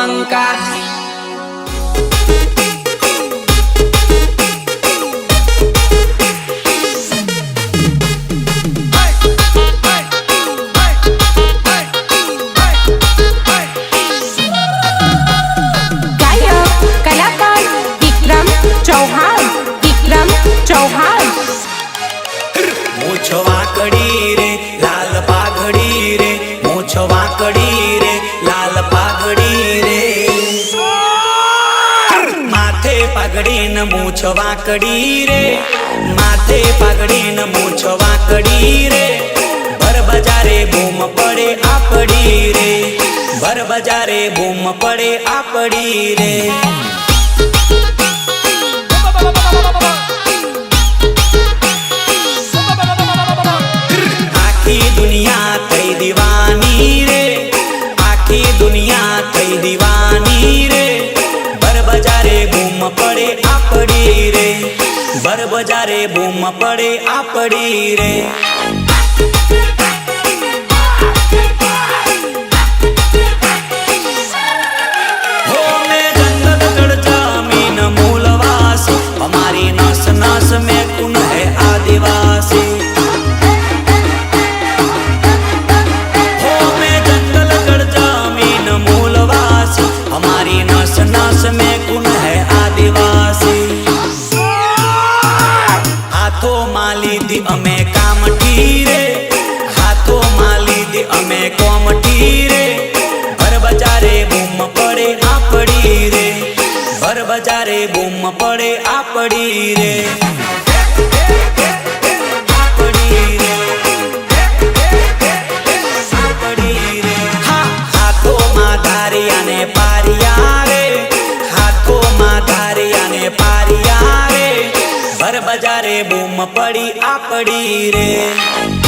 અહંકાર चौहान मूछ वाकड़ी रे लाल पाघड़ी रे मूछ वाकड़ी रे लाल पाघड़ी रे माथे पाघड़ी न मूछ वाकड़ी रे माथे पाघड़ी न मूछ वाकड़ी रे भर बजारे बूम पड़े आपड़ी रे भर बजारे बूम पड़े आपड़ी रे दुनिया थई दीवानी रे आखी दुनिया थई दीवानी रे बर बजारे बूम पड़े आपड़ी रे बर बजारे बूम पड़े आपड़ी रे हो मैं जंगल जड़ जमीन मूलवासी हमारी नस नस में कौन है आदिवासी हमारी नस नस में कौन है आदिवासी हाथों माली दी अमे काम ठीरे हाथों माली दी अमे काम ठीरे भर बजारे बूम पड़े आपड़ी रे भर बजारे बूम पड़े आपड़ी रे भर बजारे बूम पड़ी आपड़ी रे।